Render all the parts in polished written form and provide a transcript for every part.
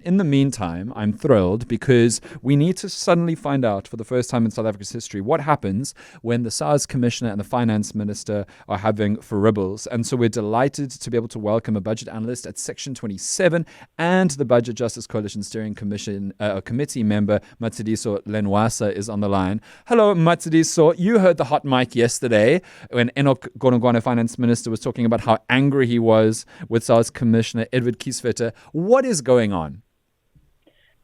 in the meantime, I'm thrilled because we need to suddenly find out for the first time in South Africa's history what happens when the SARS Commissioner and the Finance Minister are having fouribbles. And so we're delighted to be able to welcome a budget analyst at Section 27 and the Budget Justice Coalition Steering Committee member, Matshidiso Lencoasa, is on the line. Hello, Matshidiso. You heard the hot mic yesterday when Enoch Godongwana, Finance Minister, was talking about how angry he was with SARS Commissioner Edward Kieswetter. What is going on?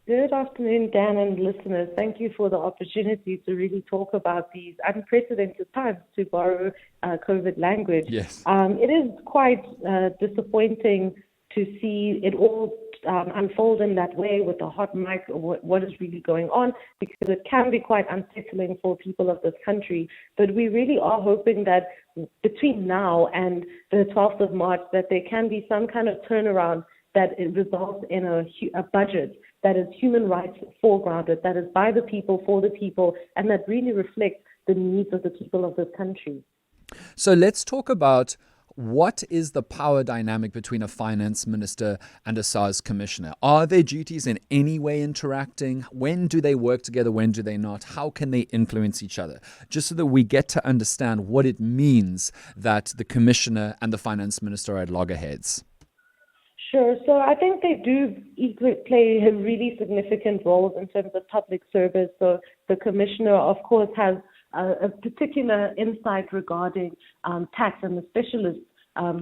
Good afternoon, Dan and listeners. Thank you for the opportunity to really talk about these unprecedented times, to borrow COVID language. Yes. It is quite disappointing to see it all unfold in that way with the hot mic, what is really going on, because it can be quite unsettling for people of this country. But we really are hoping that between now and the 12th of March, that there can be some kind of turnaround that it results in a budget that is human rights foregrounded, that is by the people, for the people, and that really reflects the needs of the people of this country. So let's talk about what is the power dynamic between a finance minister and a SARS commissioner? Are their duties in any way interacting? When do they work together? When do they not? How can they influence each other? Just so that we get to understand what it means that the commissioner and the finance minister are at loggerheads. Sure. So I think they do play really significant roles in terms of public service. So the commissioner, of course, has a particular insight regarding tax and the specialists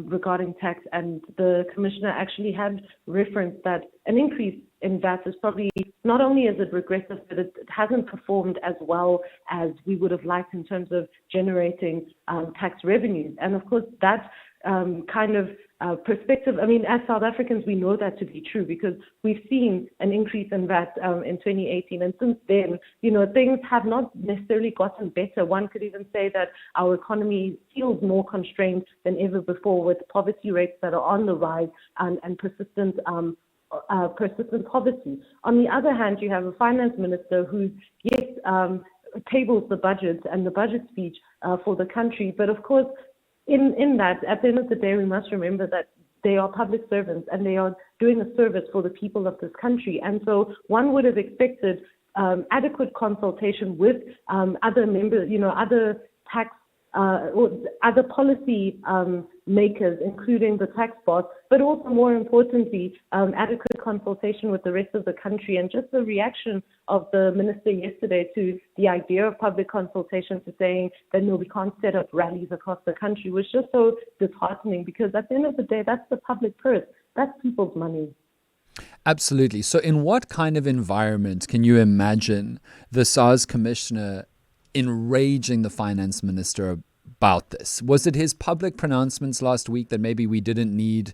regarding tax. And the commissioner actually had referenced that an increase in VAT is probably, not only is it regressive, but it hasn't performed as well as we would have liked in terms of generating tax revenues. And of course, that kind of perspective, I mean, as South Africans, we know that to be true because we've seen an increase in VAT in 2018. And since then, things have not necessarily gotten better. One could even say that our economy feels more constrained than ever before, with poverty rates that are on the rise and persistent poverty. On the other hand, you have a finance minister who, yes, tables the budget and the budget speech for the country. But of course, in that, at the end of the day, we must remember that they are public servants and they are doing a service for the people of this country. And so one would have expected adequate consultation with other members, other tax or other policy makers, including the tax boss, but also more importantly, adequate consultation with the rest of the country. And just the reaction of the minister yesterday to the idea of public consultation, to saying that no, we can't set up rallies across the country, was just so disheartening, because at the end of the day, that's the public purse, that's people's money. Absolutely. So in what kind of environment can you imagine the SARS commissioner enraging the finance minister about this? Was it his public pronouncements last week that maybe we didn't need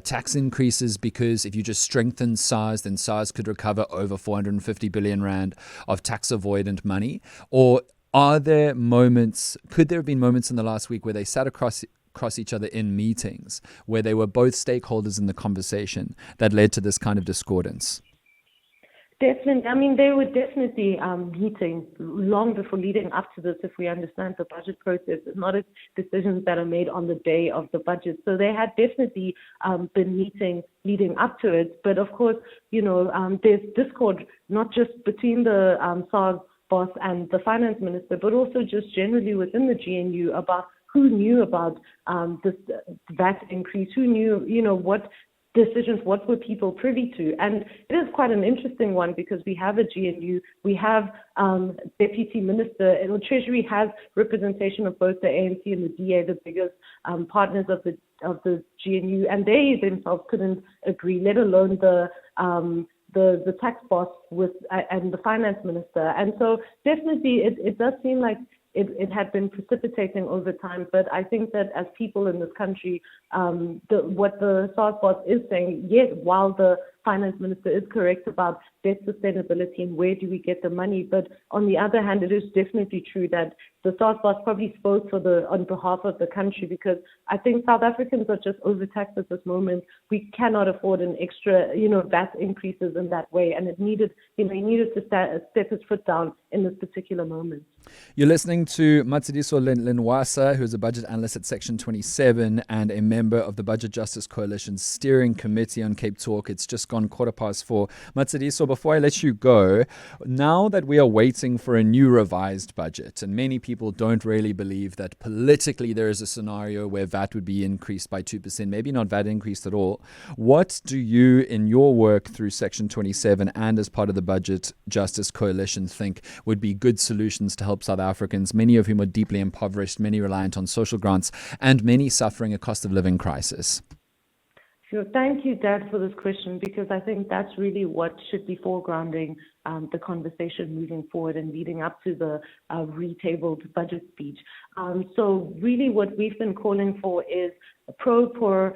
tax increases because if you just strengthen SARS, then SARS could recover over 450 billion rand of tax avoidant money? Or could there have been moments in the last week where they sat across each other in meetings where they were both stakeholders in the conversation that led to this kind of discordance? Definitely. I mean, they were definitely meeting long before leading up to this, if we understand the budget process. It's not decisions that are made on the day of the budget. So they had definitely been meeting leading up to it. But of course, there's discord, not just between the SARS boss and the finance minister, but also just generally within the GNU about who knew about this VAT increase, who knew, what decisions, what were people privy to? And it is quite an interesting one because we have a GNU, we have Deputy Minister, and the Treasury has representation of both the ANC and the DA, the biggest partners of the GNU, and they themselves couldn't agree, let alone the tax boss and the finance minister. And so definitely it does seem like it had been precipitating over time, but I think that as people in this country, what the SARS boss is saying, yes, while the finance minister is correct about debt sustainability and where do we get the money, but on the other hand, it is definitely true that the SARS boss probably spoke on behalf of the country, because I think South Africans are just overtaxed at this moment. We cannot afford an extra, VAT increases in that way, and he needed to step his foot down in this particular moment. You're listening to Matshidiso Lencoasa, who is a budget analyst at Section 27 and a member of the Budget Justice Coalition Steering Committee on CapeTalk. It's just gone gone 4:15. Matshidiso, before I let you go, now that we are waiting for a new revised budget, and many people don't really believe that politically there is a scenario where VAT would be increased by 2%, maybe not VAT increased at all, what do you, in your work through Section 27 and as part of the Budget Justice Coalition, think would be good solutions to help South Africans, many of whom are deeply impoverished, many reliant on social grants, and many suffering a cost of living crisis? Sure. Thank you, Dad, for this question, because I think that's really what should be foregrounding the conversation moving forward and leading up to the retabled budget speech. So really what we've been calling for is a pro-poor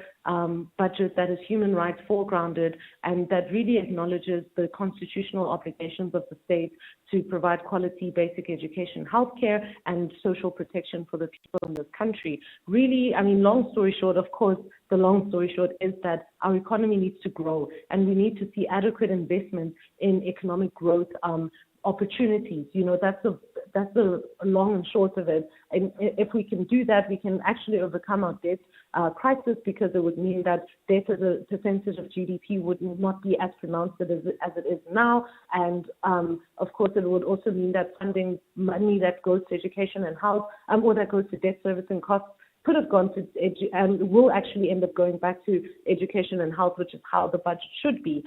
budget that is human rights foregrounded and that really acknowledges the constitutional obligations of the state to provide quality basic education, healthcare, and social protection for the people in this country. Really, I mean, long story short, of course, the long story short is that our economy needs to grow and we need to see adequate investment in economic growth opportunities. You know, that's the long and short of it. And if we can do that, we can actually overcome our debt crisis, because it would mean that debt as a percentage of GDP would not be as pronounced as it is now. And of course, it would also mean that funding money that goes to education and health, or that goes to debt service and costs, could have gone to and will actually end up going back to education and health, which is how the budget should be.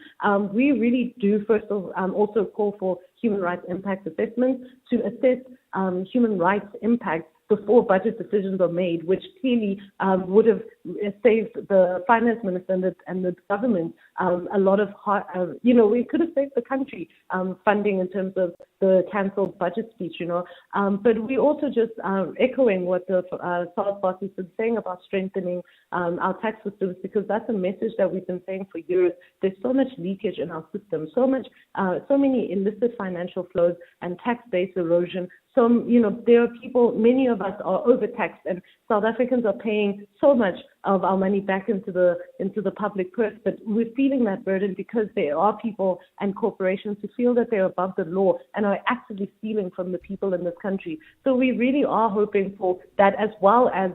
We really do first of also call for human rights impact assessments to assess human rights impact before budget decisions are made, which clearly would have saved the finance minister and the government a lot of we could have saved the country funding in terms of the cancelled budget speech, But we also just echoing what the SARS boss has been saying about strengthening our tax systems, because that's a message that we've been saying for years. There's so much leakage in our system, so many illicit financial flows and tax-based erosion. There are people, many of us are overtaxed, and South Africans are paying so much of our money back into the public purse, but we're feeling that burden because there are people and corporations who feel that they're above the law and are actively stealing from the people in this country. So we really are hoping for that, as well as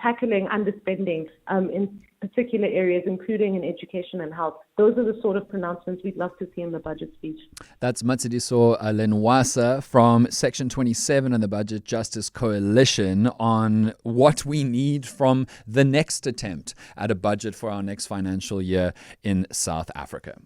tackling underspending in particular areas, including in education and health. Those are the sort of pronouncements we'd love to see in the budget speech. That's Matshidiso Lencoasa from Section 27 and the Budget Justice Coalition on what we need from the next attempt at a budget for our next financial year in South Africa.